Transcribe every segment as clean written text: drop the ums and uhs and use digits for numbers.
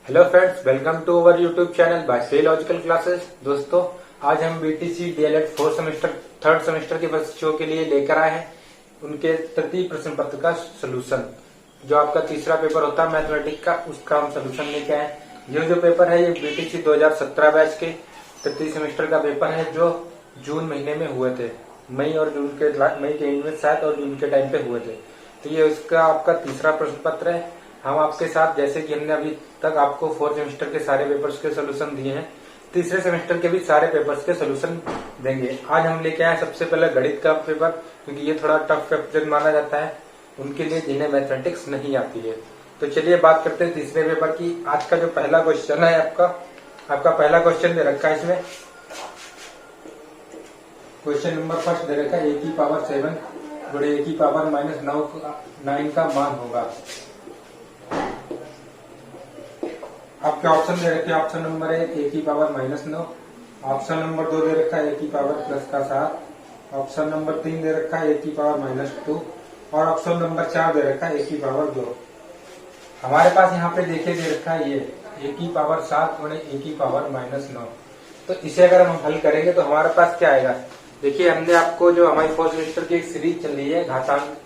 Hello friends, welcome to our YouTube channel by logical classes. दोस्तों, आज हम BTC DElEd fourth semester third semester के बच्चों के लिए लेकर आए हैं उनके तृतीय प्रश्न पत्र का सोल्यूशन। जो आपका तीसरा पेपर होता है मैथमेटिक्स का, उसका हम सोल्यूशन लेके आए। ये जो पेपर है ये बीटीसी 2017 बैच के तृतीय सेमेस्टर का पेपर है, जो जून महीने में हुए थे। मई के एंड में शायद और जून के टाइम पे हुए थे। तो ये उसका आपका तीसरा प्रश्न पत्र है। हम आपके साथ, जैसे कि हमने अभी तक आपको फोर्थ सेमेस्टर के सारे पेपर्स के सोल्यूशन दिए हैं, तीसरे सेमेस्टर के भी सारे पेपर्स के सोल्यूशन देंगे। आज हम लेके आए सबसे पहले गणित का पेपर, क्योंकि ये थोड़ा टफ सब्जेक्ट माना जाता है उनके लिए जिन्हें मैथमेटिक्स नहीं आती है। तो चलिए बात करते हैं तीसरे पेपर की। आज का जो पहला क्वेश्चन है आपका पहला क्वेश्चन दे रखा है। इसमें क्वेश्चन नंबर फर्स्ट दे रखा है, a की पावर 7 गुणे a की पावर -9 का मान होगा। आपके ऑप्शन दे रखे हैं, ऑप्शन नंबर 1 a की पावर -9, ऑप्शन नंबर 2 दे रखा है a की पावर +7, ऑप्शन नंबर 3 दे रखा है a की पावर -2 और ऑप्शन नंबर 4 दे रखा है a की पावर 2। हमारे पास यहाँ पे देखिए दे रखा है ये a की पावर 7 गुणे a की पावर -9। तो इसे अगर हम हल करेंगे तो हमारे पास क्या आएगा। देखिए, हमने आपको जो हमारी फोर्थ सेमेस्टर की एक सीरीज चल रही है घातांक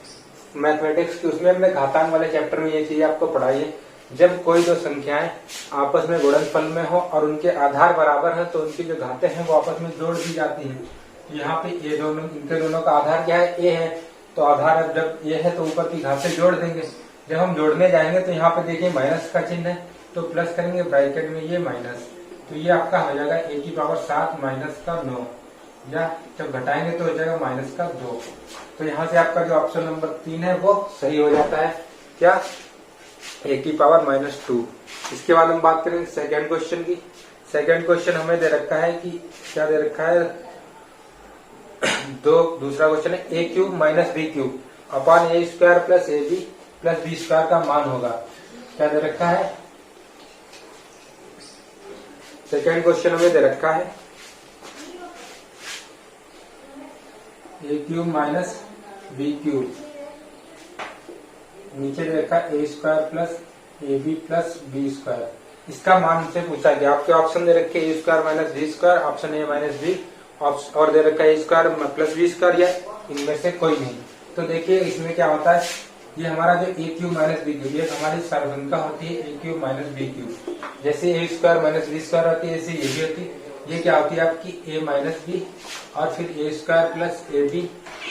मैथमेटिक्स की, उसमें हमने घातांक वाले चैप्टर में ये चीज आपको पढ़ाई है। जब कोई दो संख्याएं आपस में गुणनफल में हो और उनके आधार बराबर है तो उनकी जो घातें हैं वो आपस में जोड़ दी जाती हैं। यहाँ पे ये दोनों, इनके दोनों का आधार क्या है, ए है, तो आधार जब ए है तो ऊपर की घातें जोड़ देंगे। जब हम जोड़ने जाएंगे तो यहाँ पे देखिए माइनस का चिन्ह है, तो प्लस करेंगे ब्रैकेट में ये माइनस, तो ये आपका हो जाएगा a की पावर 7 माइनस का 9, या जब घटाएंगे तो हो जाएगा माइनस का 2। तो यहाँ से आपका जो ऑप्शन नंबर 3 है वो सही हो जाता है। क्या, a की पावर -2। इसके बाद हम बात करेंगे सेकंड क्वेश्चन की। सेकंड क्वेश्चन हमें दे रखा है कि क्या दे रखा है, दूसरा क्वेश्चन है a cube minus B cube upon a square plus A B plus B square का मान होगा। क्या दे रखा है, सेकंड क्वेश्चन हमें दे रखा है a cube minus B cube, नीचे दे रखा है a square plus A B plus B square. इसका मान से पूछा गया। आपके ऑप्शन दे रखे a square minus B square, option A minus B, और दे रखा है a square plus B square, या इनमें से कोई नहीं। तो देखिए इसमें क्या होता है, ये हमारा जो a cube minus B cube, ये हमारी सर्वसंख्या होती है a cube minus B cube. जैसे a square minus B square होती है, ऐसे ये भी होती है। ये क्या होती है आपकी a माइनस बी और फिर a square plus A B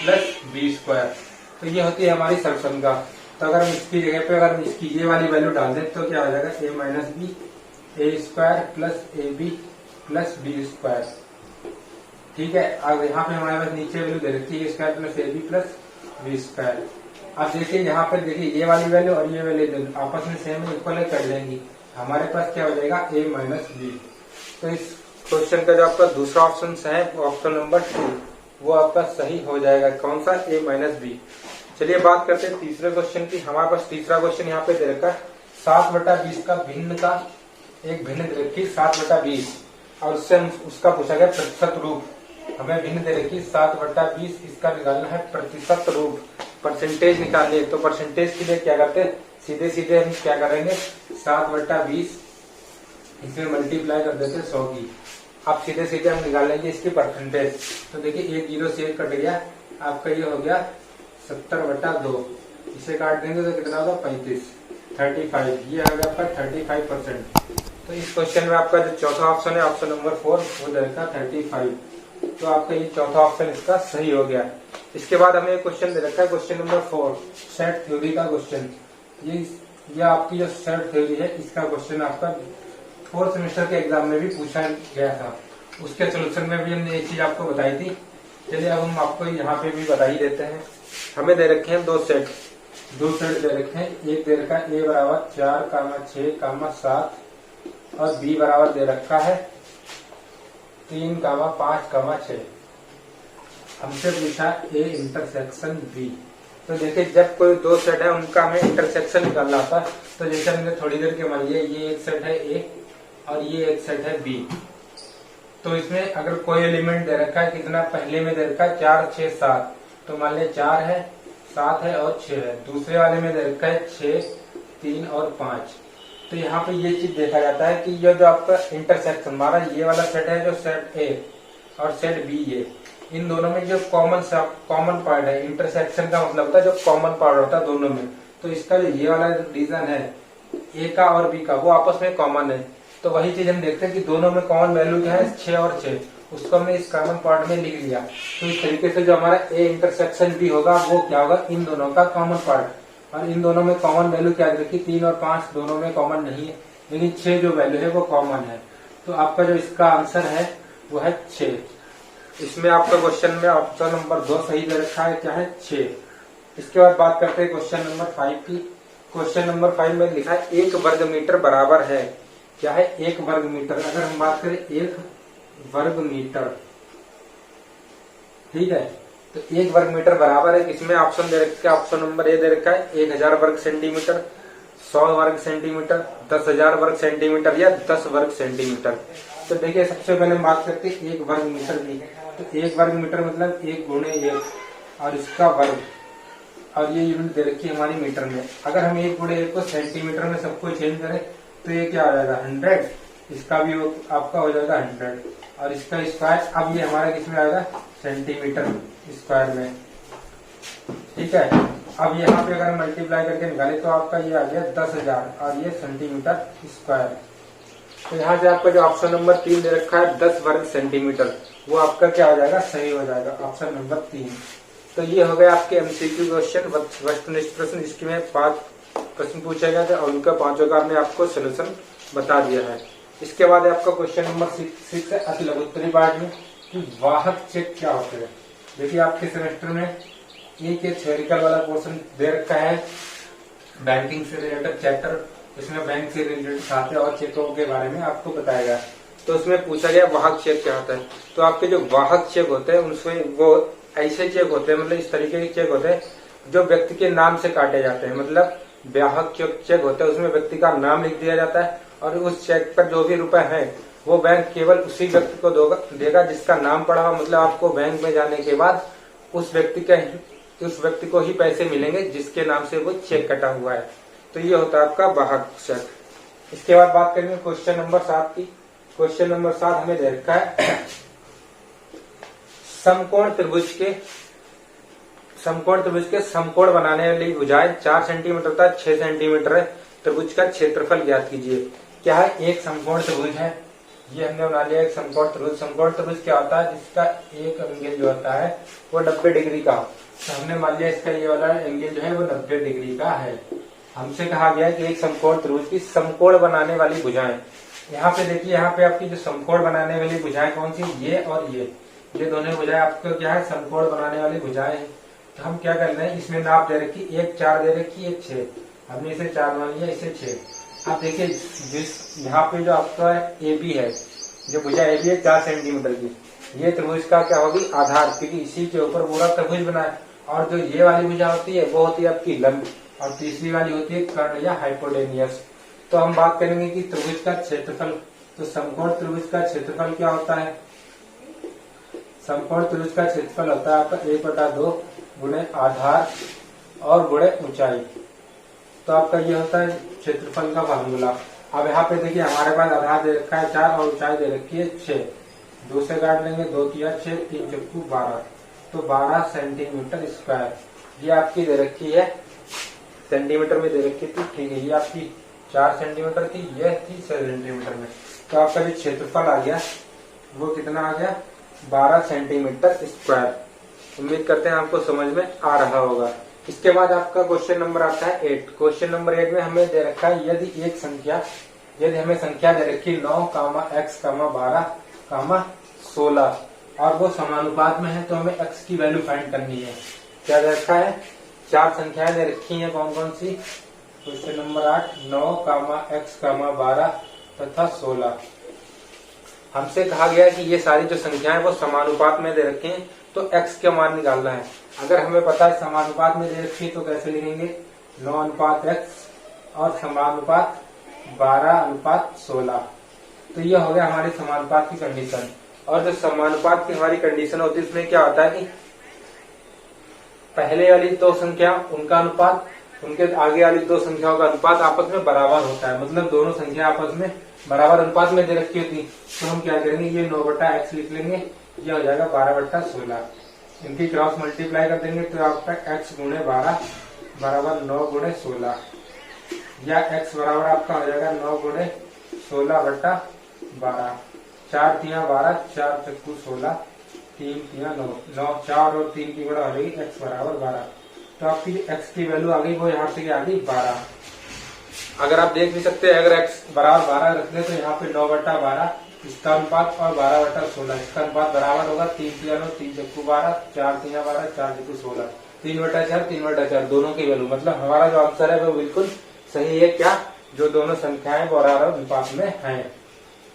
plus B square. तो ये होती है हमारी सर्वसंख्या। तो अगर हम इसकी जगह पे अगर इसकी ये वाली वैल्यू डाल दें तो क्या हो जाएगा, a minus B A square plus A B plus B square. ठीक है, अब यहाँ पे हमारे पास नीचे वैल्यू दे रखी है a square plus A B plus B square. अब देखिए यहाँ पे देखिए ये वाली वैल्यू और ये वैल्यू आपस में सेम इक्वल है, कर देंगी। हमारे पास क्या हो जाएगा, a माइनस बी। तो इस क्वेश्चन का जो आपका दूसरा ऑप्शन है ऑप्शन नंबर 2, वो आपका सही हो जाएगा। कौन सा, a माइनस बी। चलिए बात करते हैं तीसरे क्वेश्चन की। हमारे पास तीसरा क्वेश्चन यहाँ पे दे रखा है 7/20 का भिन्न का एक भिन्न दे रखी 7/20 और उससे उसका पूछा गया प्रतिशत रूप। हमें भिन्न दे रखी 7/20, इसका निकालना है प्रतिशत रूप, परसेंटेज निकालनी है। तो परसेंटेज के लिए क्या करते हैं, सीधे सीधे हम क्या करेंगे, 7/20 इसमें मल्टीप्लाई कर देते 100 की। अब सीधे सीधे हम निकाल लेंगे इसकी परसेंटेज। तो देखिए एक 0 से कट गया, आपका ये हो गया 70/2। इसे काट देंगे तो कितना होगा, 35, ये आ गया आपका 35%। तो इस क्वेश्चन में आपका जो चौथा ऑप्शन है ऑप्शन नंबर 4, वो देखा 35। तो आपका ये चौथा ऑप्शन इसका सही हो गया। इसके बाद हमें एक क्वेश्चन दे रखा है क्वेश्चन नंबर 4, सेट थ्योरी का क्वेश्चन। ये आपकी जो सेट थ्योरी है, इसका क्वेश्चन आपका फोर्थ सेमेस्टर के एग्जाम में भी पूछा गया था। उसके सोल्यूशन में भी हमने एक चीज आपको बताई थी। चलिए अब हम आपको यहाँ पे भी बता ही देते हैं। हमें दे रखे हैं दो सेट दे रखे हैं। एक दे रखा है a बराबर 4, 6, 7 और b बराबर दे रखा है 3, 5, 6। हमसे पूछा a इंटरसेक्शन b। तो देखिए जब कोई दो सेट है उनका हमें इंटरसेक्शन निकालना होता है। तो जैसे हमने थोड़ी देर के मान लिया, ये एक सेट है a और ये एक सेट है b। तो इसमें अगर कोई एलिमेंट दे रखा है, कितना पहले में दे रखा है 4, 6, 7, तो मान लिया 4 है, 7 है और 6 है। दूसरे वाले में दे रखा है 6, 3 और 5। तो यहाँ पे ये चीज देखा जाता है कि ये जो आपका इंटरसेक्शन हमारा ये वाला सेट है, जो सेट ए और सेट बी, ये इन दोनों में जो कॉमन पार्ट है, इंटरसेक्शन का मतलब होता है जो कॉमन पार्ट होता है दोनों में, तो इसका जो ये वाला रीजन है ए का और बी का, वो आपस में कॉमन है। तो वही चीज हम देखते हैं कि दोनों में कॉमन वैल्यू क्या है, 6 और 6, उसको हमने इस कॉमन पार्ट में लिख लिया। तो इस तरीके से जो हमारा ए इंटरसेक्शन बी होगा वो क्या होगा, इन दोनों का कॉमन पार्ट। और इन दोनों में कॉमन वैल्यू क्या देखिए, 3 और 5 दोनों में कॉमन नहीं है, लेकिन 6 जो वैल्यू है वो कॉमन है। तो आपका जो इसका आंसर है वो है 6। इसमें आपका क्वेश्चन में ऑप्शन नंबर 2 सही दे रखा है, क्या है 6। इसके बाद बात करते हैं क्वेश्चन नंबर 5 की। क्वेश्चन नंबर 5 में लिखा है 1 वर्ग मीटर बराबर है, क्या है 1 वर्ग मीटर। अगर हम बात करें 1 वर्ग मीटर, ठीक है, तो 1 वर्ग मीटर बराबर है किसमें, ऑप्शन दे रखा है, ऑप्शन नंबर ए दे रखा है 1000 वर्ग सेंटीमीटर, 100 वर्ग सेंटीमीटर, 10,000 वर्ग सेंटीमीटर या 10 वर्ग सेंटीमीटर। तो देखिए सबसे पहले हम बात करते हैं 1 वर्ग मीटर की। तो 1 वर्ग मीटर मतलब 1 गुणे 1 और इसका वर्ग, और ये यूनिट दे रखी है हमारी मीटर में। अगर हम 1 गुणे 1 को सेंटीमीटर में सबको चेंज करें तो ये क्या हो जाएगा 100, इसका भी आपका हो जाएगा 100 और इसका स्क्वायर। अब ये हमारा किसमें आएगा, सेंटीमीटर स्क्वायर में, ठीक है। अब यहाँ पे अगर मल्टीप्लाई करके निकाले तो आपका ये आ गया 10,000 और ये सेंटीमीटर स्क्वायर। तो यहाँ से आपका जो ऑप्शन नंबर 3 दे रखा है 10 वर्ग सेंटीमीटर, वो आपका क्या हो जाएगा, सही हो जाएगा, ऑप्शन नंबर 3। तो ये हो गए आपके एमसीक्यू क्वेश्चन, वस्तुनिष्ठ प्रश्न, जिसकी में 5 प्रश्न पूछा गया था और उनका 5 का हमने आपको सोल्यूशन बता दिया है। इसके बाद आपका क्वेश्चन नंबर 6 है अति लघुत्तरी पार्ट में कि वाहक चेक क्या होते हैं। देखिए आपके सेमेस्टर में एक थ्योरिकल वाला पोर्शन दे रखा है बैंकिंग से रिलेटेड चैप्टर, इसमें बैंक से रिलेटेड खाते और चेकों के बारे में आपको बताएगा। तो उसमें पूछा गया वाहक चेक क्या होता है। तो आपके जो वाहक चेक होते हैं उनमें वो ऐसे चेक होते हैं, मतलब इस तरीके के चेक होते हैं जो व्यक्ति के नाम से काटे जाते हैं। मतलब वाहक चेक होता है उसमें व्यक्ति का नाम लिख दिया जाता है और उस चेक पर जो भी रुपए हैं वो बैंक केवल उसी व्यक्ति को देगा जिसका नाम पड़ा हुआ। मतलब आपको बैंक में जाने के बाद उस व्यक्ति को ही पैसे मिलेंगे जिसके नाम से वो चेक कटा हुआ है। तो ये होता है आपका वाहक चेक। इसके बाद बात करेंगे क्वेश्चन नंबर 7 की। क्वेश्चन नंबर 7 हमें दे रखा है समकोण त्रिभुज के समकोण बनाने वाली भुजाएं 4 सेंटीमीटर तथा 6 सेंटीमीटर है। त्रिभुज का क्षेत्रफल ज्ञात कीजिए। क्या है, एक समकोण त्रिभुज है, ये हमने बना लिया एक समकोण त्रिभुज। समकोण त्रिभुज क्या होता है, जिसका एक एंगल जो होता है वो 90 डिग्री का। तो हमने मान लिया इसका ये वाला एंगल जो है वो 90 डिग्री का है। हमसे कहा गया है कि एक समकोण त्रिभुज की समकोण बनाने वाली भुजाएं। यहाँ पे देखिए, यहाँ पे आपकी जो समकोण बनाने वाली भुजाएं कौन सी, ये और ये दोनों भुजाएं आपको क्या है, समकोण बनाने वाली भुजाएं हैं। तो हम क्या कर रहे हैं, इसमें नाप दे रखी, एक 4 दे रखी, एक 6, हमने इसे 4 मान लिया, इसे 6। अब देखिए जिस यहाँ पे जो आपका ए बी है, जो भुजा ए बी है 4 सेंटीमीटर की, ये त्रिभुज का क्या होगी, आधार, क्योंकि इसी के ऊपर पूरा त्रिभुज बना है। और जो ये वाली भुजा होती है वो होती है आपकी लंब, और तीसरी वाली होती है कर्ण या हाइपोटेनियस। तो हम बात करेंगे कि त्रिभुज का क्षेत्रफल। तो समकोण त्रिभुज का क्षेत्रफल क्या होता है, समकोण त्रिभुज का क्षेत्रफल होता है आपका 1/2 गुणे आधार और गुणे ऊंचाई। तो आपका ये होता है क्षेत्रफल का फार्मूला। अब यहाँ पे देखिए हमारे पास आधार दे रखा है 4 और ऊंचाई दे रखी है 6। 2 से काट लेंगे, 2 तिया 6, 3 चक्कू 12, तो 12 सेंटीमीटर स्क्वायर ये आपकी दे रखी है, सेंटीमीटर में दे रखी थी, ठीक है। ये आपकी 4 सेंटीमीटर थी, ये थी 6 सेंटीमीटर में। तो आपका जो क्षेत्रफल आ गया वो कितना आ गया, 12 सेंटीमीटर स्क्वायर। उम्मीद करते हैं आपको समझ में आ रहा होगा। इसके बाद आपका क्वेश्चन नंबर आता है 8। क्वेश्चन नंबर 8 में हमें दे रखा है यदि हमें संख्या दे रखी 9, x, 12, 16 और वो समानुपात में है, तो हमें x की वैल्यू फाइंड करनी है। क्या दे रखा है, 4 संख्याएं दे रखी हैं, कौन कौन सी, क्वेश्चन नंबर 8, 9, x, 12 तथा 16। हमसे कहा गया है कि ये सारी जो संख्याएं वो समानुपात में दे रखे हैं, तो x का मान निकालना है। अगर हमें पता है समानुपात में दे रखी है तो कैसे लिखेंगे, 9:x और समानुपात 12:16। तो ये हो गया हमारी समानुपात की कंडीशन। और जो समानुपात की हमारी कंडीशन होती है उसमें क्या होता है कि पहले वाली 2 संख्या उनका अनुपात उनके आगे वाली दो संख्याओं का अनुपात आपस में बराबर होता है, मतलब दोनों संख्या आपस में बराबर अनुपात में दे रखी होती, तो हम क्या करेंगे, ये 9/x लिख लेंगे, ये हो जाएगा 12/16। इनकी क्रॉस मल्टीप्लाई कर देंगे तो आपका x गुणे 12 बराबर 9 गुणे 16, या x बराबर आपका हो जाएगा 9 गुणे 16/12। 4 तिया 12, 4 चक्कू 16, 3 तिया 9, 9 4 और 3 की गुणा हो जाएगी x बराबर 12। तो आपकी x की वैल्यू आ गई, वो यहाँ से आ गई 12। अगर आप देख भी सकते हैं, अगर x बराबर 12 रख ले तो यहाँ पे 9/12 इसका अनुपात और 12/16 इसका अनुपात बराबर होगा। 3 तिया 9, 3 चक्कू 12, 4 तिया 12, 4 चक्कू 16, 3/4 3/4 दोनों की वैल्यू, मतलब हमारा जो आंसर है वो बिल्कुल सही है। क्या, जो दोनों संख्याएं बराबर अनुपात में हैं।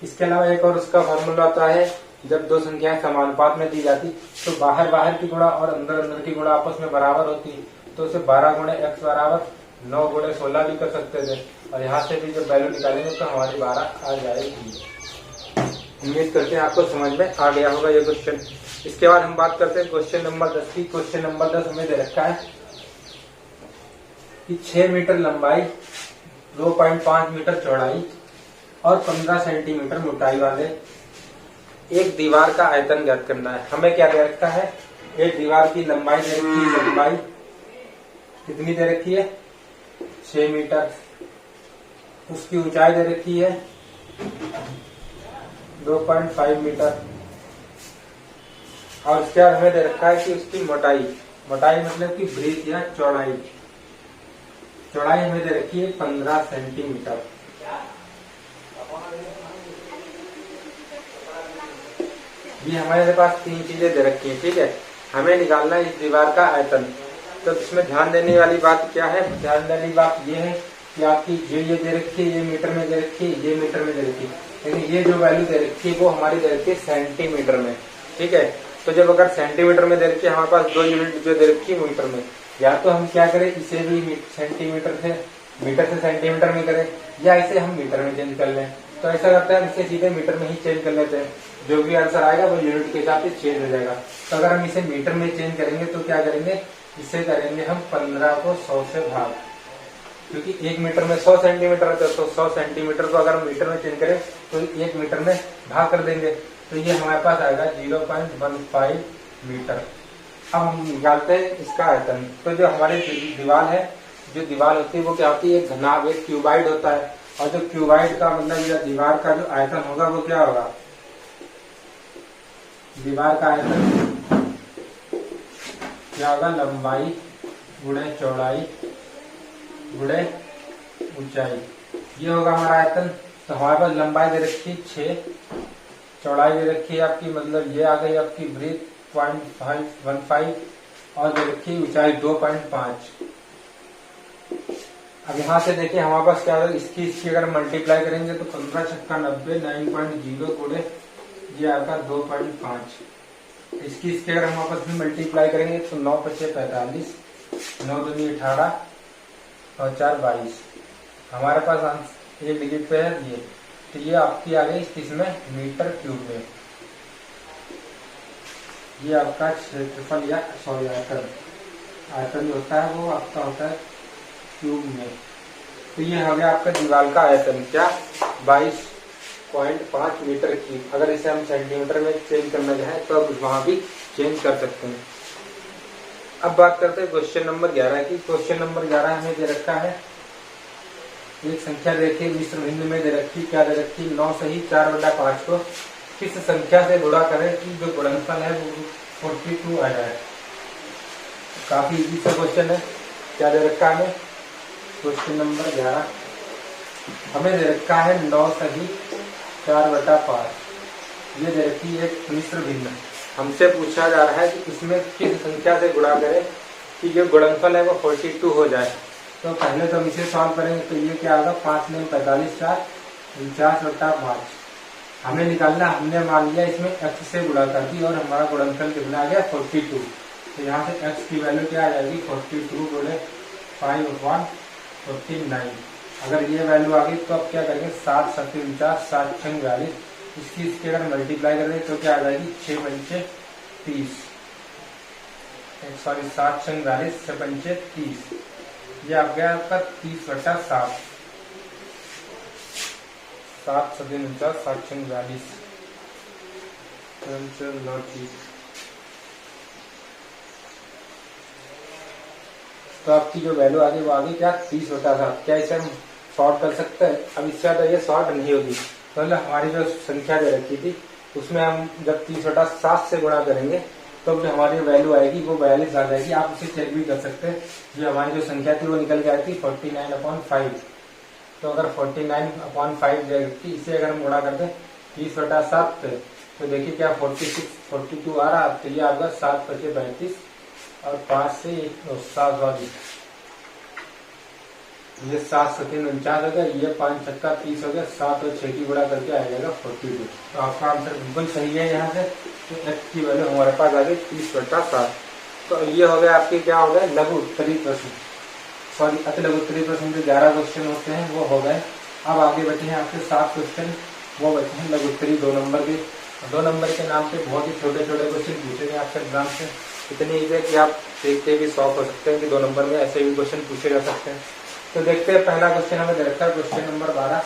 इसके अलावा एक और उसका फॉर्मूला होता है, जब दो संख्याएं समानुपात में दी जाती तो बाहर बाहर की गुणा और अंदर अंदर की गुणा आपस में बराबर होती, तो उसे 12 गुणे x बराबर 9 गुणे 16 भी कर सकते थे, और यहाँ से भी जब वैल्यू निकालेंगे तो हमारी 12 आ जाएगी। उम्मीद करते हैं आपको समझ में आ गया होगा ये क्वेश्चन। इसके बाद हम बात करते हैं क्वेश्चन नंबर 10 की। क्वेश्चन नंबर 10 हमें दे रखा है कि 6 मीटर लंबाई, 2.5 मीटर चौड़ाई और 15 सेंटीमीटर मोटाई वाले एक दीवार का आयतन ज्ञात करना है। हमें क्या दे रखा है, एक दीवार की लंबाई दे रखी है, लंबाई कितनी दे रखी है 6 मीटर, उसकी ऊंचाई दे रखी है 2.5 मीटर, और उसके बाद हमें दे रखा है कि उसकी मोटाई, मोटाई मतलब कि ब्रीथ या चौड़ाई, चौड़ाई हमें दे रखी है 15 सेंटीमीटर। ये हमारे पास तीन चीजें दे रखी हैं, ठीक है। हमें निकालना है इस दीवार का आयतन। तो इसमें ध्यान देने वाली बात क्या है, ध्यान देने वाली बात ये है कि आपकी ये दे रखी है, ये मीटर में दे रखी है, ये मीटर में दे रखी है, लेकिन ये जो वैल्यू दे रखी है वो हमारी दे रखी है सेंटीमीटर में, ठीक है। तो जब अगर सेंटीमीटर में दे रखी है, हमारे पास दो यूनिट जो दे रखी है मीटर में, या तो हम क्या करें, इसे भी सेंटीमीटर से मीटर से सेंटीमीटर में करें, या इसे हम मीटर में चेंज कर लें। तो ऐसा करते हैं, हम इसे सीधे मीटर में ही चेंज कर लेते हैं, जो भी आंसर आएगा वो यूनिट के हिसाब से चेंज हो जाएगा। तो अगर हम इसे मीटर में चेंज करेंगे तो क्या करेंगे, इसे करेंगे हम 15 को 100 से भाग, क्योंकि 1 मीटर में 100 सेंटीमीटर होता है, तो 100 सेंटीमीटर को अगर हम मीटर में चेंज करें तो 1 मीटर में भाग कर देंगे, तो ये हमारे पास आएगा 0.15 मीटर। अब हम निकालते हैं इसका आयतन। तो जो हमारी दीवार है, जो दीवार होती है वो क्या होती है, एक घनाभ, एक क्यूबाइड होता है, और जो क्यूबाइड का मतलब या दीवार का जो आयतन होगा वो क्या होगा, दीवार का आयतन क्या होगा, लंबाई गुणे चौड़ाई गुणे ऊंचाई, ये होगा हमारा आयतन। तो हमारे पास लंबाई दे रखी 6, चौड़ाई दे रखी है आपकी, मतलब ये आ गई आपकी ब्रीथ 0.15, और दे रखी ऊंचाई 2.5। अब यहाँ से देखिए हमारे पास क्या होगा, इसकी अगर मल्टीप्लाई करेंगे तो 15 छक्का 90, 9.0 गुणे ये आपका 2.5। इसकी अगर हम आपस में मल्टीप्लाई करेंगे तो 9 × 45, 9 दूनी 18 और 4 22। हमारे पास एक डिजिट पे है ये, तो ये आपकी आ गई इसमें मीटर क्यूब में। ये आपका क्षेत्रफल या सॉरी आयतन जो होता है वो आपका होता है क्यूब में। तो ये हो गया आपका दीवार का आयतन, क्या 22.5 मीटर क्यूब। अगर इसे हम सेंटीमीटर में चेंज करना चाहें तो अब वहां भी चेंज कर सकते हैं। अब बात करते हैं क्वेश्चन नंबर 11 की। क्वेश्चन नंबर 11 हमें दे रखा है, एक संख्या देखिए मिश्र भिन्न में दे रखी, क्या दे रखी, 9 सही 4/5 को किस संख्या से गुणा करें कि जो गुणनफल है वो 42 आ जाए। काफी इजी सा क्वेश्चन है। क्या दे रखा है, क्वेश्चन नंबर 11 हमें दे रखा है 9 सही 4/5, ये दे रखी है एक मिश्र भिन्न। हमसे पूछा जा रहा है कि इसमें किस संख्या से गुणा करें कि जो गुणनफल है वो 42 हो जाए। तो पहले तो हम इसे सॉल्व करेंगे, तो ये क्या होगा, 5 में 45 4 49/5 हमें निकालना। हमने मान लिया इसमें x से गुणा कर दी और हमारा गुणनफल कितना आ गया 42। तो यहाँ से x की वैल्यू क्या आ जाएगी, 42 गुणे 5/49। अगर ये वैल्यू आ गई तो अब क्या करेंगे, 7 7 49 7 6 42, इसकी अगर मल्टीप्लाई करेंगे तो क्या आ जाएगी 6 पंचे 30, सॉरी 7 6 42 6 पंचे 30, ये आ गया आपका 30/7, 7×7 742 तो आपकी जो वैल्यू आ गई वो आ गई क्या 30/7। क्या इसे हम सॉर्ट कर सकते हैं? अब इससे ज्यादा ये सॉर्ट नहीं होगी, तो मतलब हमारी जो संख्या दे रखी थी उसमें हम जब 30/7 से गुणा करेंगे तो जो हमारी वैल्यू आएगी वो 42 आ जाएगी। आप उसे चेक भी कर सकते हैं, जो हमारी जो संख्या थी वो निकल के आई थी 49/5। तो अगर 49/5 थी, इसे अगर हम गुणा करते 30/7 पे तो देखिए क्या 42 आ रहा। तो ये आपका 7×5 और 5 से 7 वाली, ये 7×3 हो गया, ये 5×6 30 हो गया, 7 और 6 की गुणा करके आ जाएगा 42। तो आपका आंसर बिल्कुल सही है। यहाँ से तो x की वैल्यू हमारे पास आ गई 30/7। तो ये हो गया आपके क्या हो गया लघु उत्तरी प्रश्न, सॉरी अति लघु उत्तरी प्रश्न के 11 क्वेश्चन होते हैं वो हो गए। अब आगे बचे हैं आपके 7 क्वेश्चन, वो बचे हैं लघु उत्तरी 2 नंबर के। 2 नंबर के नाम पे बहुत ही छोटे छोटे क्वेश्चन पूछे गए आपके एग्जाम से, इतनी ईजी है कि आप देख के भी शॉक हो सकते हैं कि 2 नंबर में ऐसे भी क्वेश्चन पूछे जा सकते हैं। तो देखते हैं, पहला क्वेश्चन हमें दे रखा है क्वेश्चन नंबर 12।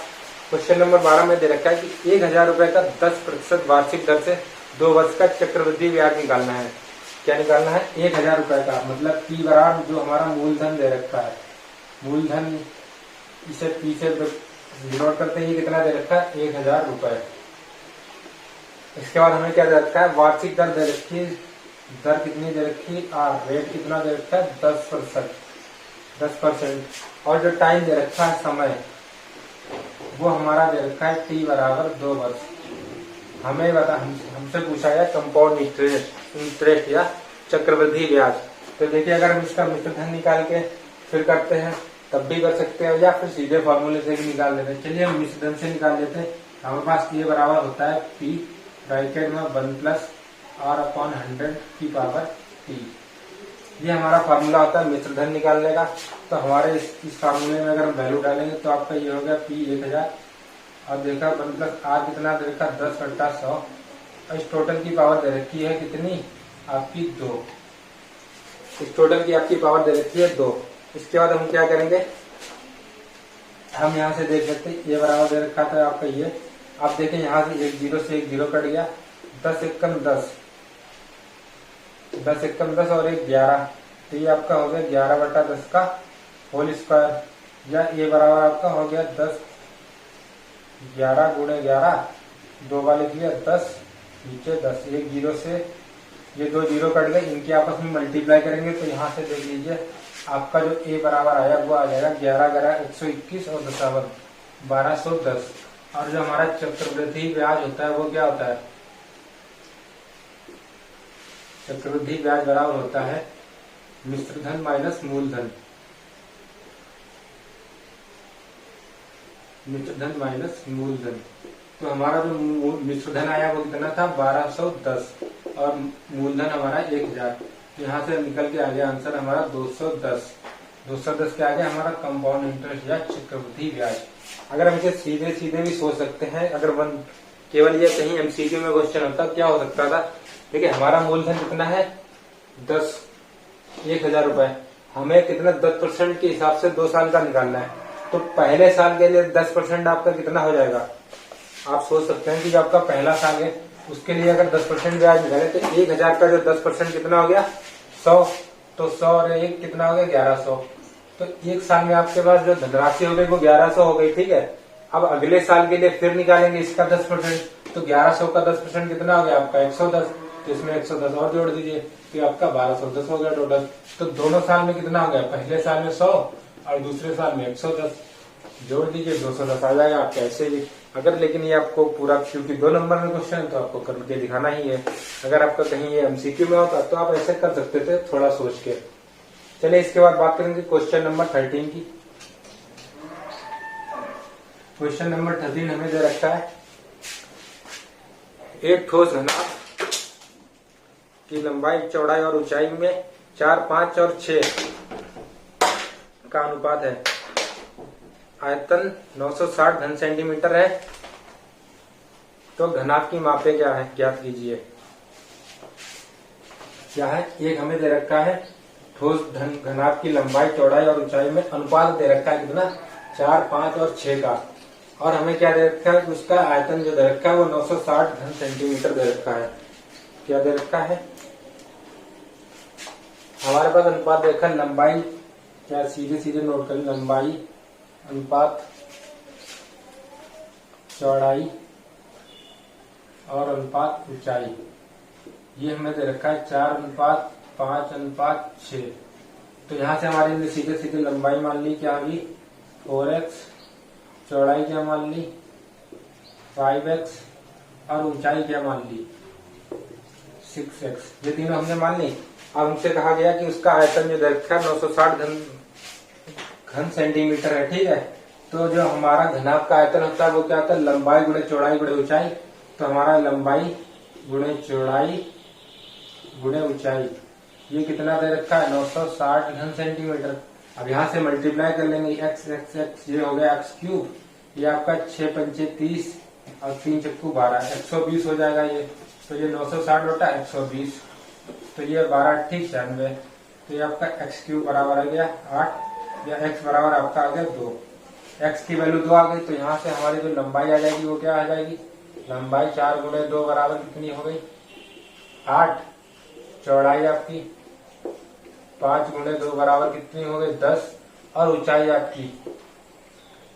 क्वेश्चन नंबर 12 में दे रखा है कि 1000 रुपए का 10% वार्षिक दर से 2 वर्ष का चक्रवृद्धि ब्याज निकालना है। क्या निकालना है? 1000 रुपए का, मतलब P बराबर जो हमारा मूलधन दे रखा है, मूलधन इसे P से डिनोट करते हैं, कितना दे रखा है 1000 रुपए। इसके बाद हमें क्या दे रखा है वार्षिक दर दे रखी है, दर कितनी दे रखी है R, रेट कितना दे रखा है 10%, और जो टाइम दे रखा है समय वो हमारा दे रखा है T बराबर 2 वर्ष। हमें बता हमसे पूछा है कंपाउंड इंटरेस्ट या चक्रवृद्धि ब्याज। तो देखिए अगर हम इसका मिश्रधन निकाल के फिर करते हैं तब भी कर सकते हैं, या फिर सीधे फॉर्मूले से भी निकाल लेते हैं। चलिए हम मिश्रधन से निकाल लेते हैं। हमारे पास ये बराबर होता है P ब्रैकेट में 1 + R/100 की पावर T। ये हमारा फार्मूला होता है मिश्रधन निकालने का। तो हमारे इस फार्मूले में अगर हम वैल्यू डालेंगे तो आपका ये हो गया P 1000, और देखा 1 + R कितना दे रखा 10/100, और इस टोटल की पावर दे रखी है कितनी आपकी 2। इस टोटल की आपकी पावर दे रखी है 2। इसके बाद हम क्या करेंगे, हम यहाँ से देख सकते हैं ये बराबर दे रखा था आपका ये। आप देखें यहाँ से 1 0 से 1 0 कट गया, 10 एकम 10, 10 एकम 10 और 1 11, तो ये आपका हो गया 11/10 का होल स्क्वायर, या ये बराबर आपका हो गया 10 11 × 11 2 वाले दिया 10 नीचे 10, 1 0 से ये 2 0 कट गए, इनके आपस में मल्टीप्लाई करेंगे तो यहाँ से देख लीजिए आपका जो A बराबर आया वो आ जाएगा 11×121 और 10 1210। और जो हमारा चक्रवृद्धि ब्याज होता है वो क्या होता है, चक्रवृद्धि ब्याज बराबर होता है मिश्रधन माइनस मूलधन, मिश्रधन माइनस मूलधन। तो हमारा जो मिश्रधन आया वो कितना था 1210 और मूलधन हमारा 1000। यहाँ से निकल के आ गया आंसर हमारा 210। 210 के आगे हमारा कंपाउंड इंटरेस्ट या चक्रवृद्धि ब्याज। अगर हम इसे सीधे सीधे भी सोच सकते हैं, अगर केवल ये कहीं एमसीक्यू में क्वेश्चन होता क्या हो सकता था, देखिए हमारा मूलधन कितना है 1000 रुपए, हमें कितना 10% के हिसाब से 2 साल का निकालना है। तो पहले साल के लिए 10% आपका कितना हो जाएगा, आप सोच सकते हैं कि जो आपका पहला साल है उसके लिए अगर 10% ब्याज निकाले तो 1000 का जो 10% कितना हो गया 100, तो 100 और 1 कितना हो गया 1100। तो 1 साल में आपके पास जो धनराशि हो गई वो 1100 हो गई, ठीक है। अब अगले साल के लिए फिर निकालेंगे इसका 10%, तो 1100 का 10% कितना हो गया आपका 110, तो इसमें 110 और जोड़ दीजिए तो आपका 1210 हो गया टोटल। तो दोनों साल में कितना हो गया, पहले साल में 100 और दूसरे साल में 110, जोड़ दीजिए 210 आ जाएगा आपका ऐसे ही। अगर लेकिन ये आपको पूरा, क्योंकि 2 नंबर में क्वेश्चन है तो आपको करके दिखाना ही है। अगर आपका कहीं ये एमसीक्यू में होता तो आप ऐसे कर सकते थे थोड़ा सोच के। चलिए इसके बाद बात करेंगे क्वेश्चन नंबर 13 की। क्वेश्चन नंबर 13 हमें दे रखा है एक ठोस घनाभ की लंबाई, चौड़ाई और ऊंचाई में 4, 5 और 6 का अनुपात है। आयतन 960 घन सेंटीमीटर है। तो घनाभ की मापें क्या है ज्ञात कीजिए। क्या है, एक हमें दे रखा है ठोस घनाभ की लंबाई, चौड़ाई और ऊंचाई में अनुपात दे रखा है कितना, 4, 5 और 6 का। और हमें क्या दे रखा है, उसका आयतन जो दे रखा है वो 960 घन सेंटीमीटर दे रखा है। क्या दे रखा है हमारे पास, अनुपात देखा, लंबाई, क्या सीधे सीधे नोट करें, लंबाई अनुपात चौड़ाई और अनुपात ऊंचाई, ये हमें दे रखा है 4:5:6। तो यहाँ से हमारे सीधे सीधे लंबाई मान ली क्या आ गई 4x, चौड़ाई क्या मान ली 5x और ऊंचाई क्या मान ली 6x, ये तीनों हमने मान ली। अब हमसे कहा गया कि उसका आयतन जो दे रखा है 960 घन सेंटीमीटर है, ठीक है। तो जो हमारा घनाभ का आयतन होता है वो क्या होता है, लंबाई गुणे चौड़ाई गुणे ऊंचाई। तो हमारा लंबाई गुणे चौड़ाई गुणे ऊंचाई ये कितना दे रखा है 960 घन सेंटीमीटर। अब यहाँ से मल्टीप्लाई कर लेंगे, x x x ये हो गया x क्यूब, ये आपका 6×5 = 30 और 3 × 12 120 हो जाएगा ये। तो ये 960 बटा 120, तो ये 12 ठीक 96। तो ये आपका x क्यूब बराबर आ गया 8, या x बराबर आपका आ गया 2। x की वैल्यू 2 आ गई, तो यहाँ से हमारी जो लंबाई आ जाएगी वो क्या आ जाएगी, लंबाई 4 × 2 बराबर कितनी हो गई 8, चौड़ाई आपकी 5 × 2 बराबर कितनी हो गई 10, और ऊंचाई आपकी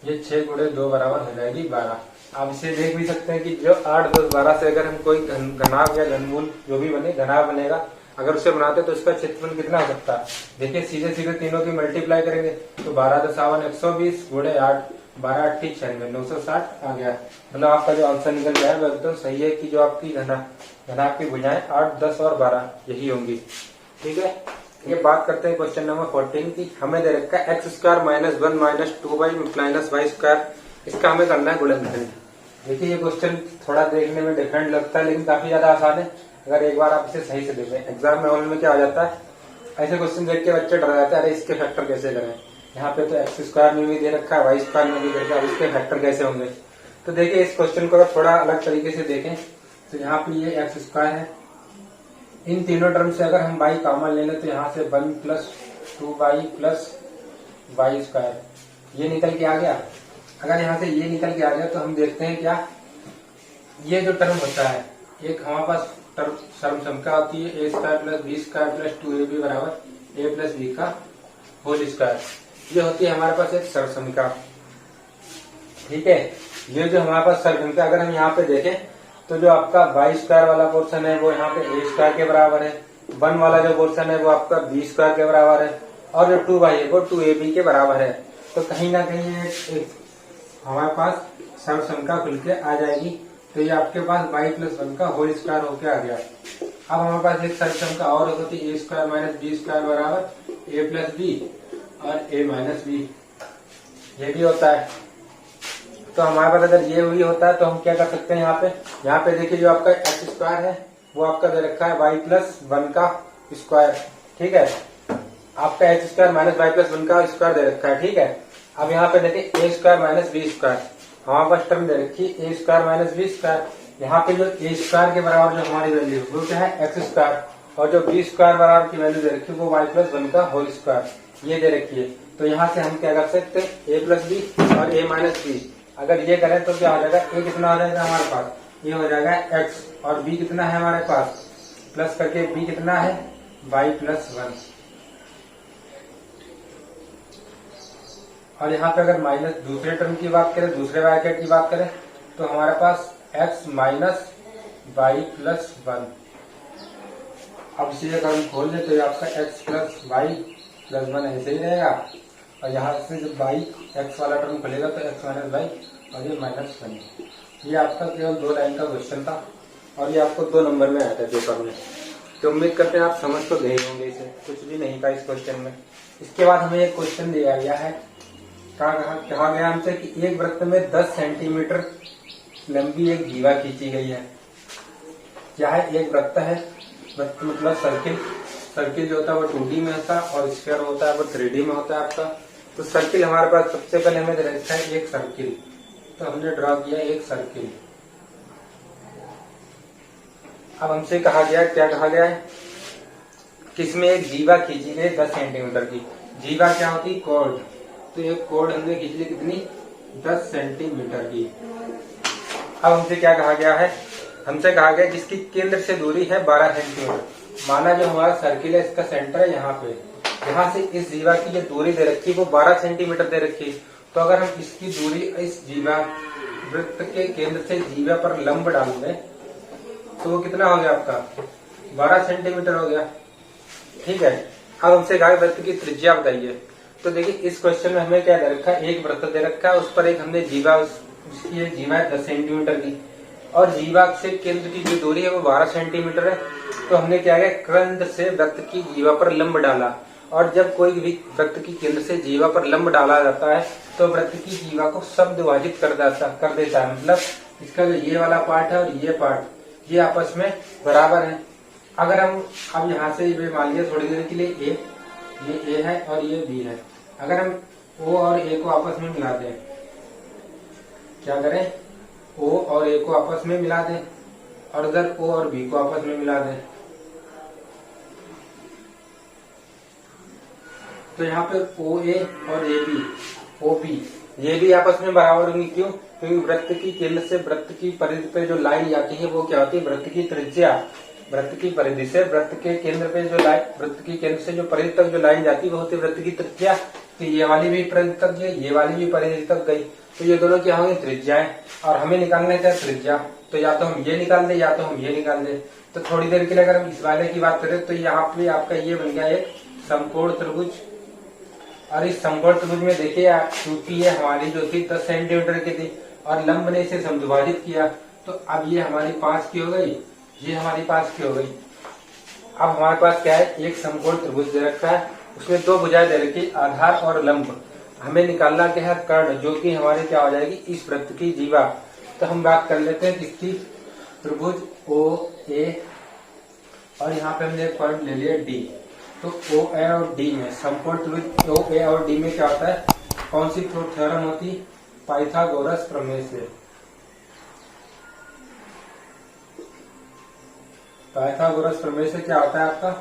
ये 6 × 2 बराबर हो जाएगी 12। आप इसे देख भी सकते हैं कि जो 8, 10, 12 से अगर हम कोई घनाभ या घनमूल जो भी बने घनाभ बनेगा, अगर उसे बनाते तो इसका क्षेत्रफल कितना हो सकता है। देखिए सीधे सीधे तीनों की मल्टीप्लाई करेंगे तो 12 × 7 = 120 × 8 12 × 8 = 96 960 आ गया। मतलब आपका जो आंसर निकल गया है वो एकदम सही है कि जो आपकी घनाभ की भुजाएं 8, 10 और 12 यही होंगी, ठीक है। ये बात करते हैं क्वेश्चन नंबर 14 की। हमें दे रखा है x² - 1 - 2y - y², इसका हमें करना है गुणनखंड। देखिए ये क्वेश्चन थोड़ा देखने में डिफरेंट लगता है लेकिन काफी ज्यादा आसान है अगर एक बार आप इसे सही से देखें। एग्जाम में हॉल में क्या आ जाता है, ऐसे क्वेश्चन देख के बच्चे डर जाते हैं, अरे इसके फैक्टर कैसे करें। यहाँ पे तो x² में भी दे रखा है, y² में भी दे रखा है, इसके फैक्टर कैसे होंगे। तो देखिए इस क्वेश्चन को अगर थोड़ा अलग तरीके से देखें तो यहाँ पे ये x² है, इन तीनों टर्म से अगर हम y कॉमन ले लें तो यहाँ से 1 + 2y + y², ये निकल के आ गया। अगर यहाँ से ये निकल के आ गया तो हम देखते हैं क्या, ये जो टर्म होता है, एक हमारे पास टर्म सर्वसंख्या होती है a² + b² + 2ab = a + b का होल स्क्वायर, ये होती है हमारे पास एक सर्वसंख्या, ठीक है। ये जो हमारे पास सर्वसंख्या, अगर हम यहाँ पे देखें तो जो आपका y² वाला पोर्शन है वो यहाँ पे a² के बराबर है, 1 वाला जो पोर्शन है वो आपका b² के बराबर है, और जो 2y है वो 2ab के बराबर है। तो कहीं ना कहीं एक हमारे पास सर्वसंख्या खुल के आ जाएगी। तो ये आपके पास y + 1 का होल स्क्वायर होके आ गया। अब हमारे पास एक सर्वसंख्या और होती है a² - b² बराबर a + b और a - b, ये भी होता है। तो हमारे पास अगर ये भी होता है तो हम क्या कर सकते हैं, यहाँ पे देखिए जो आपका x² है वो आपका दे रखा है y + 1 का स्क्वायर, ठीक है। आपका x² - y + 1 का स्क्वायर दे रखा है, ठीक है। अब यहाँ पे देखिए a² - b², हमारे पास टर्म दे रखी है a² - b²। यहाँ पे जो a² के बराबर जो हमारी वैल्यू है वो क्या है x², और जो b² बराबर की वैल्यू दे रखी है वो y + 1 का होल स्क्वायर, ये दे रखी है। तो यहाँ से हम क्या कर सकते हैं, a + b और a - b अगर ये करें तो क्या हो जाएगा, a कितना हो जाएगा हमारे पास, ये हो जाएगा x, और b कितना है हमारे पास, प्लस करके b कितना है y + 1। और यहाँ पे अगर माइनस दूसरे टर्म की बात करें, दूसरे ब्रैकेट की बात करें तो हमारे पास x - y + 1। अब इसे अगर हम खोल दें तो ये आपका x + y + 1 ऐसे ही रहेगा, और यहाँ से जब y x वाला टर्म खुलेगा तो x - y और ये -1। ये आपका केवल 2 लाइन का क्वेश्चन था और ये आपको 2 नंबर में आया था पेपर में। तो उम्मीद करते हैं आप समझ तो गए होंगे, इसे कुछ भी नहीं था इस क्वेश्चन में। इसके बाद हमें एक क्वेश्चन दिया गया है, कहा गया हमसे कि एक वृत्त में 10 सेंटीमीटर लंबी एक जीवा खींची गई है। क्या है, एक वृत्त है, वृत्त मतलब सर्किल जो होता है वो 2D में होता है और स्फीयर होता है वो 3D में होता है आपका। तो सर्किल हमारे पास सबसे पहले हमें रखा है एक सर्किल, तो हमने ड्रॉ किया एक सर्किल। अब हमसे कहा गया, क्या कहा गया है किसमें एक जीवा खींची गई 10 सेंटीमीटर की। जीवा क्या होती, कॉर्ड। तो एक कॉर्ड हमने खींची ली कितनी, 10 सेंटीमीटर की। अब हमसे क्या कहा गया है, हमसे कहा गया जिसकी केंद्र से दूरी है 12 सेंटीमीटर। माना जो हमारा सर्किल है इसका सेंटर है यहाँ पे, यहाँ से इस जीवा की जो दूरी दे रखी है वो 12 सेंटीमीटर दे रखी है। तो अगर हम इसकी दूरी इस जीवा वृत्त के केंद्र से जीवा पर लंब डाल दें तो वो कितना हो गया आपका, 12 सेंटीमीटर हो गया। ठीक है, अब हमसे कहा वृत्त की त्रिज्या बताइए। तो देखिए इस क्वेश्चन में हमें क्या दे रखा है, एक वृत्त दे रखा है, उस पर एक हमने जीवा, उसकी एक जीवा है 10 सेंटीमीटर की, और जीवा से केंद्र की जो दूरी है वो 12 सेंटीमीटर है। तो हमने क्या किया, केंद्र से वृत्त की जीवा पर लंब डाला। और जब कोई भी वृत्त की केंद्र से जीवा पर लंब डाला जाता है तो वृत्त की जीवा को समद्विभाजित कर देता है। मतलब इसका जो ये वाला पार्ट है और ये पार्ट ये आपस में बराबर है। अगर हम अब यहाँ से ये मान लिया थोड़ी देर के लिए ये ए है और ये बी है। अगर हम ओ और ए को आपस में मिला दें, क्या करें, ओ और ए को आपस में मिला दें और उधर ओ और बी को आपस में मिला दें, तो यहाँ पे ओ ए और ए बी, ओ बी ये भी आपस में बराबर होंगी। क्यों, क्योंकि वृत्त की केंद्र से वृत्त की परिधि पे जो लाइन जाती है वो क्या होती है, वृत्त की त्रिज्या। वृत्त की परिधि से वृत्त के केंद्र पे जो लाइन, वृत्त की केंद्र से जो परिधि तक जो लाइन जाती है वो होती है वृत्त की त्रिज्या। तो ये वाली भी परिधि तक गई, ये वाली भी परिधि तक गई, तो ये दोनों क्या होंगी, त्रिज्याएं। और हमें निकालना क्या, त्रिज्या। तो या तो हम ये निकाल दे या तो हम ये निकाल दे। तो थोड़ी देर के लिए अगर हम इस वाले की बात करें तो यहाँ पे आपका ये बन गया एक समकोण त्रिभुज। और इस समकोण त्रिभुज में देखिए चूंकि ये हमारी जो थी 10 सेंटीमीटर की थी और लंब ने इसे समद्विभाजित किया, तो अब ये हमारी 5 की हो गई, ये हमारी 5 की हो गई। अब हमारे पास क्या है, एक समकोण त्रिभुज दे रखा है, उसमें 2 भुजाएं दे रखी, आधार और लंब। हमें निकालना क्या है, कर्ण, जो कि हमारे क्या हो जाएगी, इस वृत्त की जीवा। तो हम बात कर लेते हैं किसकी, त्रिभुज ओ ए, और यहाँ पे हमने एक पॉइंट ले लिया डी। तो ओ ए और डी में समकोण त्रिभुज ओ ए और डी में क्या होता है, कौन सी थ्योरम होती, पाइथागोरस प्रमेय से। पाइथागोरस प्रमेय से क्या होता है आपका,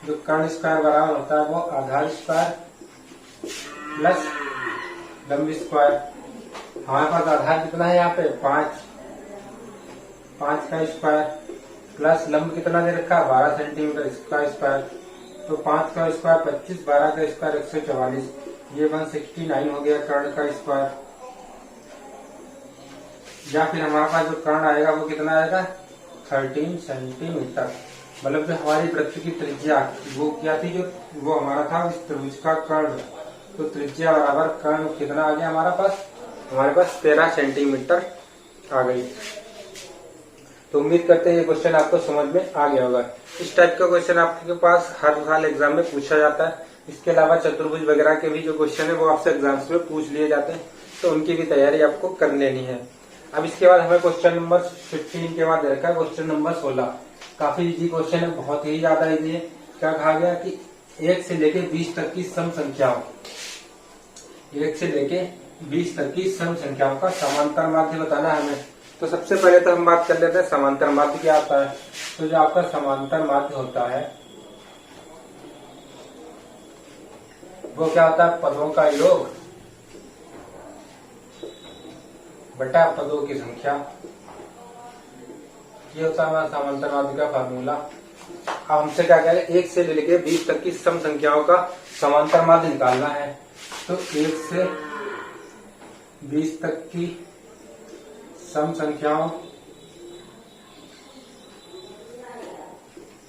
जो कर्ण स्क्वायर बराबर होता है वो आधार स्क्वायर प्लस लंब स्क्वायर। हमारे पास आधार कितना है यहाँ पे 5 का स्क्वायर प्लस लंब कितना दे रखा है 12 सेंटीमीटर इसका स्क्वायर। तो 5 का स्क्वायर 25, 12 का स्क्वायर 144, ये 169 हो गया कर्ण का स्क्वायर। या फिर हमारे पास जो कर्ण आएगा वो कितना आएगा 13 सेंटीमीटर। मतलब जो हमारी वृत्त की त्रिज्या वो क्या थी, जो वो हमारा था इस त्रिभुज का कर्ण। तो त्रिज्या बराबर कर्ण कितना आ गया हमारा पास, हमारे पास 13 सेंटीमीटर आ गई। तो उम्मीद करते हैं ये क्वेश्चन आपको समझ में आ गया होगा। इस टाइप का क्वेश्चन आपके पास हर साल एग्जाम में पूछा जाता है। इसके अलावा चतुर्भुज वगैरह के भी जो क्वेश्चन है वो आपसे एग्जाम्स में पूछ लिए जाते हैं, तो उनकी भी तैयारी आपको कर लेनी है। अब इसके बाद हमें क्वेश्चन नंबर 15 के बाद रखा है क्वेश्चन नंबर 16। काफी इजी क्वेश्चन है, बहुत ही ज्यादा इजी है। क्या कहा गया कि 1 से लेके 20 तक की सम संख्याओं, 1 से लेके 20 तक की सम संख्याओं का समांतर माध्य बताना है हमें। तो सबसे पहले तो हम बात कर लेते हैं समांतर माध्य क्या होता है। तो जो आपका समांतर माध्य होता है वो क्या होता है, पदों का योग बटा पदों की संख्या। ये होता है हमारा समांतर माध्य का फार्मूला। अब हमसे क्या कह रहे हैं, 1 से लेकर 20 तक की सम संख्याओं का समांतर माध्य निकालना है। तो 1 से 20 तक की सम संख्याओं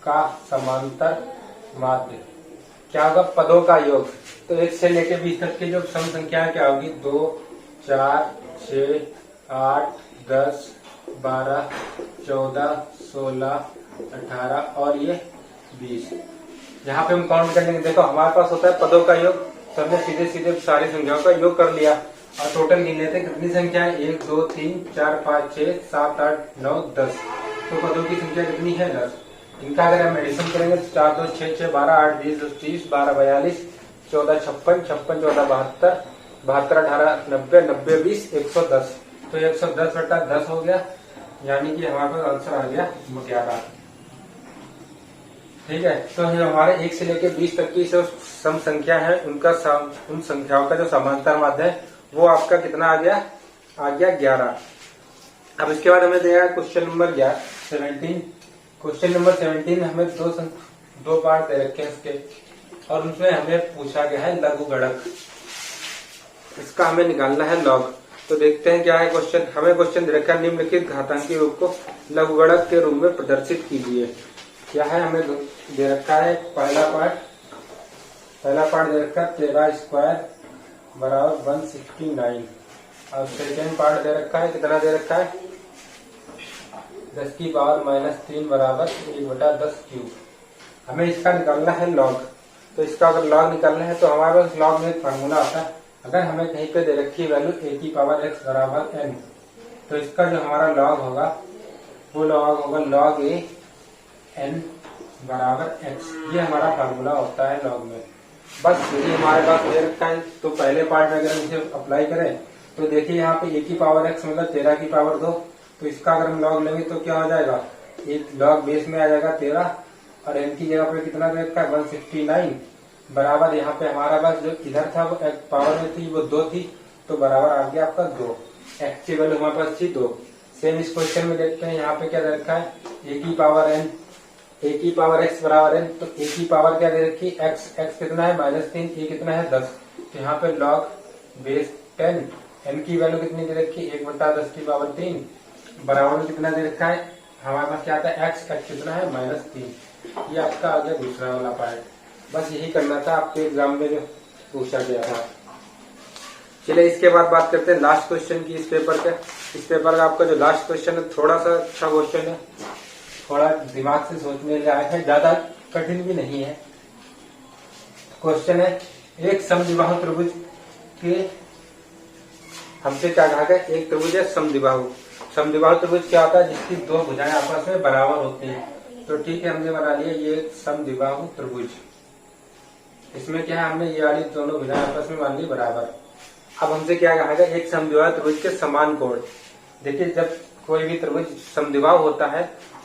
का समांतर माध्य क्या होगा, पदों का योग। तो 1 से लेकर 20 तक की जो सम संख्या क्या होगी, 2, 4, 6, 8, 10, 12, 14, 16, 18 और ये 20। यहाँ पे हम काउंट कर लेंगे। देखो हमारे पास होता है पदों का योग, तो हमने सीधे सीधे सारी संख्याओं का योग कर लिया और टोटल गिन लेते हैं कितनी संख्या है, 1, 2, 3, 4, 5, 6, 7, 8, 9, 10। तो पदों की संख्या कितनी है 10। इनका अगर हम एडिशन करेंगे तो 4, 2, 6, 6, 12, 8, 20, 30, 12, 42, 14, 56, 56, 14, 72, 72, 18, 90, 90, 20, 110। तो 110 बटा 10 हो गया, यानी कि हमारे पास आंसर आ गया 11। ठीक है। तो ये हमारे 1 से लेकर 20 तक की जो सम संख्या है उन संख्याओं का जो समांतर माध्य है वो आपका कितना आ गया 11। अब इसके बाद हमें दिया क्वेश्चन नंबर 17। क्वेश्चन नंबर 17 में हमें दो पार्ट दे रखे हैं इसके, और उसमें हमें पूछा गया है लघुगणक। इसका हमें निकालना है लॉग। तो देखते हैं क्या है क्वेश्चन। हमें क्वेश्चन दे रखा है निम्नलिखित घातांकी रूप को लघुगणक के रूप में प्रदर्शित कीजिए। क्या है हमें दे रखा है पहला पार्ट दे रखा है 13 स्क्वायर बराबर 169। और सेकेंड पार्ट दे रखा है कितना दे रखा है 10 की पावर -3 बराबर 1/10 क्यूब। हमें इसका निकालना है लॉग। तो इसका अगर लॉग निकालना है तो हमारे पास लॉग में एक फार्मूला आता है। अगर हमें कहीं पे दे रखी वैल्यू a की पावर x बराबर n, तो इसका जो हमारा लॉग होगा वो लॉग होगा log a n बराबर x। ये हमारा फार्मूला होता है लॉग में। बस यही हमारे पास दे रखा है। तो पहले पार्ट में अगर हम इसे अप्लाई करें तो देखिए यहाँ पे a की पावर x मतलब 13 की पावर 2। तो इसका अगर हम लॉग लेंगे तो क्या हो जाएगा, एक लॉग बेस में आ जाएगा 13 और n की जगह पे कितना दे रखा है 169 बराबर यहाँ पे हमारा पास जो इधर था वो एक पावर में थी वो 2 थी, तो बराबर आ गया आपका 2। x की वैल्यू हमारे पास थी 2। सेम इस क्वेश्चन में देखते हैं यहाँ पे क्या दे रखा है a की पावर x बराबर n। तो a की पावर क्या दे रखी x कितना है -3, a कितना है 10। तो यहाँ पे लॉग बेस 10, n की वैल्यू कितनी दे रखी 1/10 की पावर 3 बराबर में कितना दे रखा है हमारे पास क्या आता है x कितना है -3। ये आपका आ गया दूसरा वाला पार्ट। बस यही करना था आपके एग्जाम में जो पूछा गया था। चलिए इसके बाद बात करते हैं लास्ट क्वेश्चन की इस पेपर के। इस पेपर का आपका जो लास्ट क्वेश्चन है थोड़ा सा अच्छा क्वेश्चन है, थोड़ा दिमाग से सोचने लायक है, ज्यादा कठिन भी नहीं है। क्वेश्चन है एक समद्विबाहु त्रिभुज के हमसे क्या कहा गया, एक त्रिभुज है समद्विबाहु। समद्विबाहु त्रिभुज क्या होता है जिसकी दो भुजाएं आपस में बराबर होती हैं। तो ठीक है हमने बना लिया ये समद्विबाहु त्रिभुज। इसमें क्या है हमने ये वाली दोनों भुजाएं आपस में मान ली बराबर। अब हमसे क्या कहा गया एक समद्विबाहु त्रिभुज के समान कोण। देखिए जब कोई भी त्रिभुज समद्विबाहु होता है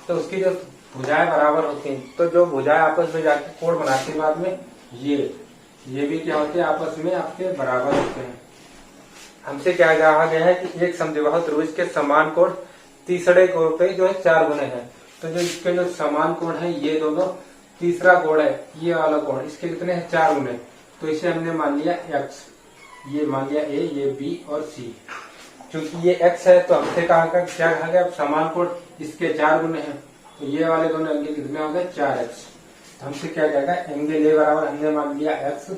तो उसकी जो भुजाएं बराबर होती हैं, तो जो भुजाएं आपस में जाके कोण बनाती है बाद में ये भी क्या होते हैं आपस में आपके बराबर होते हैं। हमसे क्या कहा गया है कि एक समद्विबाहु त्रिभुज के समान कोण तीसरे कोण पे जो है 4 गुने हैं। तो जो इसके जो समान कोण है ये दोनों तीसरा कोण है ये वाला कोण, इसके कितने हैं 4 गुने। तो इसे हमने मान लिया x, ये मान लिया a, ये b और c। क्योंकि ये x है तो हमसे क्या कहा गया समान कोण इसके 4 गुने हैं, तो ये वाले दोनों एंगल कितने हो गए 4x। हमसे क्या कहेगा एंगल a बराबर हमने मान लिया x।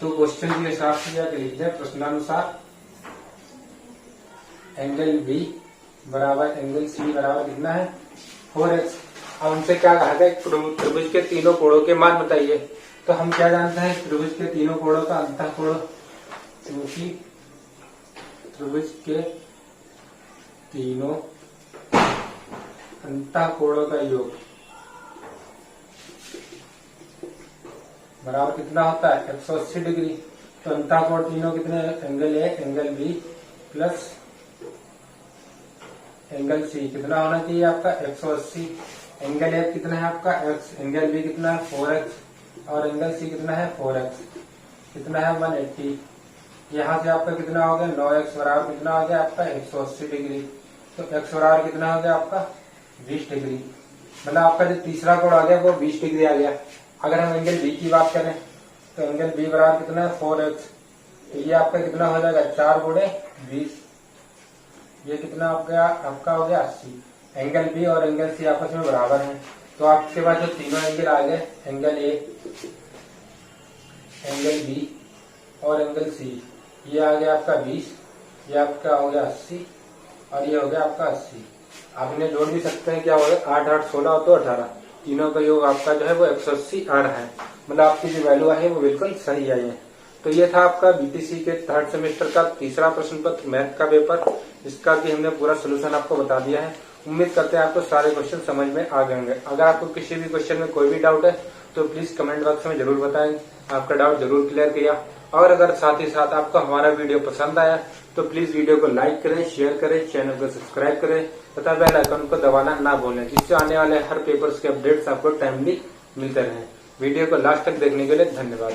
तो क्वेश्चन के हिसाब से क्या लिख दिया प्रश्नानुसार एंगल b बराबर एंगल c बराबर कितना है 4x। अब हमसे क्या कहा गया त्रिभुज के तीनों कोणों के मान बताइए। तो हम क्या जानते हैं त्रिभुज के तीनों कोणों का अंतःकोण, क्योंकि त्रिभुज के तीनों अंतःकोणों का योग बराबर कितना होता है 180 डिग्री। तो अंतःकोण तीनों कितने angle A, angle B plus angle C कितना होना चाहिए आपका 180। एंगल ए कितना है आपका x, एंगल बी कितना है 4x और एंगल सी कितना है 4x, कितना है 180। यहाँ से आपका कितना हो गया 9x बराबर कितना हो गया आपका 180 डिग्री। तो x बराबर कितना हो गया आपका 20 डिग्री। मतलब आपका जो तीसरा कोण आ गया वो 20 डिग्री आ गया। अगर हम एंगल बी की बात करें तो एंगल बी बराबर कितना है 4x। तो ये आपका कितना हो जाएगा 4 गुणे 20, ये कितना आपका हो गया 80। एंगल बी और एंगल सी आपस में बराबर हैं। तो आपके पास जो तीनों एंगल आ गए एंगल ए, एंगल बी और एंगल सी, ये आ गया आपका 20, ये आपका हो गया 80 और ये हो गया आपका 80। आप इन्हें जोड़ भी सकते हैं क्या हो गया 8 8 16 तो 18, तीनों का योग आपका जो है वो 180 आ रहा है। मतलब आपकी जो वैल्यू आई है वो बिल्कुल सही आई है। तो ये था आपका बीटीसी के 3rd सेमेस्टर का तीसरा प्रश्न पत्र मैथ का पेपर, जिसका कि हमने पूरा सोल्यूशन आपको बता दिया है। उम्मीद करते हैं आपको सारे क्वेश्चन समझ में आ गए होंगे। अगर आपको किसी भी क्वेश्चन में कोई भी डाउट है तो प्लीज कमेंट बॉक्स में जरूर बताएं, आपका डाउट जरूर क्लियर किया। और अगर साथ ही साथ आपको हमारा वीडियो पसंद आया तो प्लीज वीडियो को लाइक करें, शेयर करें, चैनल को सब्सक्राइब करें तथा बेल आइकन को दबाना ना भूलें, जिससे आने वाले हर पेपर्स के अपडेट्स आपको टाइमली मिलते रहें। वीडियो को लास्ट तक देखने के लिए धन्यवाद।